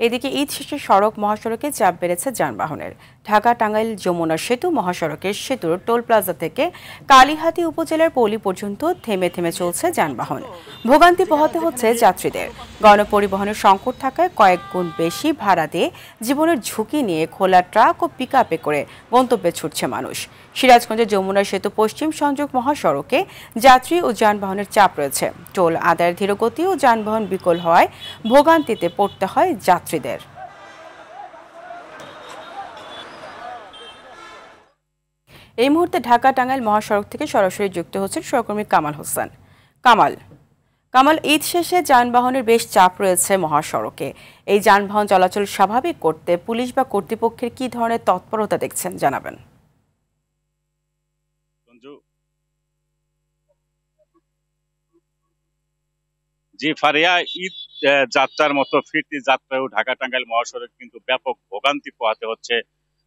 এদিকে ঈদ শেষে মহাসড়কে চাপ বেড়েছে যানবাহনের। ঢাকা টাঙ্গাইল যমুনা সেতু মহাসড়কের সেতুর টোল প্লাজা থেকে কালিহাতী উপজেলার পল্লী পর্যন্ত থেমে থেমে চলছে যানবাহন। ভোগান্তি পোহাতে হচ্ছে যাত্রীদের। গণপরিবহনের সংকট থাকায় কয়েক গুণ বেশি ভাড়া দিয়ে জীবনের ঝুঁকি নিয়ে খোলা ট্রাক ও পিকআপে করে গন্তব্যে ছুটছে মানুষ। সিরাজগঞ্জের যমুনা সেতু পশ্চিম সংযোগ মহাসড়কে যাত্রী ও যানবাহনের চাপ রয়েছে। টোল আদায়ের ধীরগতি ও যানবাহন বিকল হওয়ায় ভোগান্তিতে পড়তে হয় যাত্রীদের। এই মুহূর্তে ঢাকা টাঙ্গাইল মহাসড়ক থেকে সরাসরি যুক্ত হচ্ছেন সহকর্মী কামাল হোসেন। কামাল, ঈদ শেষে যানবাহনের বেশ চাপ রয়েছে মহাসড়কে। এই যানবাহন চলাচল স্বাভাবিক করতে পুলিশ বা কর্তৃপক্ষের কি ধরনের তৎপরতা দেখছেন জানাবেন। জি ফারিয়া, ঈদ যাত্রার মতো ফিরতি যাত্রাও ঢাকা টাঙ্গাইল মহাসড়ক কিন্তু ব্যাপক ভোগান্তি পোহাতে হচ্ছে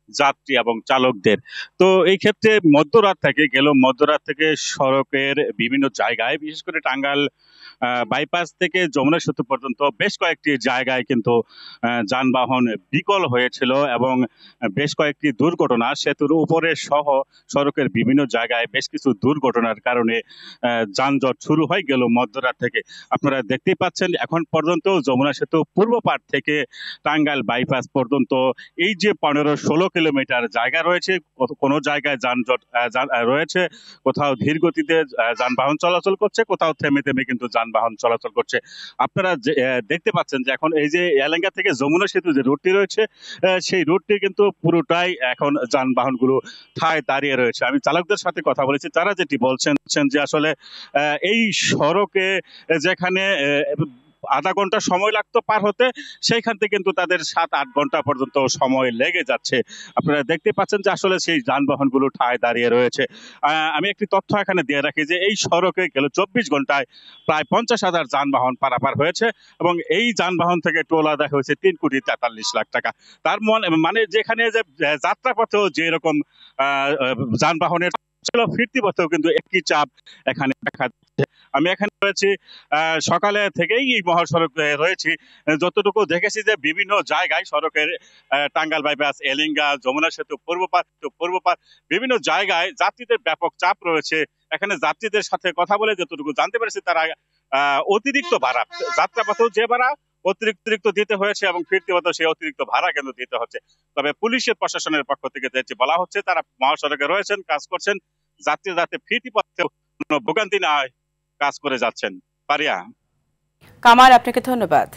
যাত্রী এবং চালকদের। তো এই ক্ষেত্রে মধ্যরাত থেকে সড়কের বিভিন্ন জায়গায়, বিশেষ করে টাঙ্গাইল বাইপাস থেকে যমুনা সেতু পর্যন্ত বেশ কয়েকটি জায়গায় কিন্তু যানবাহন বিকল হয়েছিল এবং বেশ কয়েকটি দুর্ঘটনা, সেতুর উপরে সহ সড়কের বিভিন্ন জায়গায় বেশ কিছু দুর্ঘটনার কারণে যানজট শুরু হয়ে গেল মধ্যরাত থেকে। আপনারা দেখতেই পাচ্ছেন এখন পর্যন্ত যমুনা সেতু পূর্ব পাড় থেকে টাঙ্গাইল বাইপাস পর্যন্ত এই যে 15-16 কিলোমিটার জায়গা রয়েছে, কোনো জায়গায় যানজট রয়েছে, কোথাও ধীর গতিতে যানবাহন চলাচল করছে, কোথাও থেমে থেমে কিন্তু যানবাহন চলাচল করছে। আপনারা দেখতে পাচ্ছেন যে এখন এই যে এলেঙ্গা থেকে যমুনা সেতু যে রুটটি রয়েছে, সেই রুটটি কিন্তু পুরোটাই এখন যানবাহনগুলো ঠায় দাঁড়িয়ে রয়েছে। আমি চালকদের সাথে কথা বলেছি, তারা যেটি বলছেন যে আসলে এই সড়কে যেখানে আধা ঘন্টা সময় লাগতো পার হতে, সেইখান থেকে কিন্তু তাদের 7-8 ঘন্টা পর্যন্ত সময় লেগে যাচ্ছে। আপনারা দেখতে পাচ্ছেন যে আসলে সেই যানবাহনগুলো ঠায় দাঁড়িয়ে রয়েছে। আমি একটি তথ্য এখানে দিয়ে রাখি যে এই সড়কে গেল 24 ঘন্টায় প্রায় 50,000 যানবাহন পারাপার হয়েছে এবং এই যানবাহন থেকে টোল আদায় হয়েছে 3,43,00,000 টাকা। তার মানে যেখানে যে যাত্রাপথেও যে এরকম যানবাহনের ছিল, ফিরতি পথেও কিন্তু একই চাপ এখানে দেখা যাচ্ছে। আমি এখানে রয়েছি সকালে থেকেই এই মহাসড়কে রয়েছি। যতটুকু দেখেছি যে বিভিন্ন জায়গায় সড়কের টাঙ্গাইল বাইপাস, এলিঙ্গা, যমুনা সেতু পূর্বপাড় বিভিন্ন জায়গায় যাত্রীদের ব্যাপক চাপ রয়েছে। এখানে যাত্রীদের সাথে কথা বলে যতটুকু জানতে পেরেছি, তারা অতিরিক্ত ভাড়া, যাত্রাপথেও যে ভাড়া অতিরিক্ত দিতে হয়েছে এবং ফিরতি পথেও সেই অতিরিক্ত ভাড়া কিন্তু দিতে হচ্ছে। তবে পুলিশের প্রশাসনের পক্ষ থেকে যেটি বলা হচ্ছে, তারা মহাসড়কে রয়েছেন, কাজ করছেন, যাত্রী যাতে ফিরতি পথেও কোনো ভোগান্তি না হয় কাজ করে যাচ্ছেন। পারিয়া। কামাল, আপনাকে ধন্যবাদ।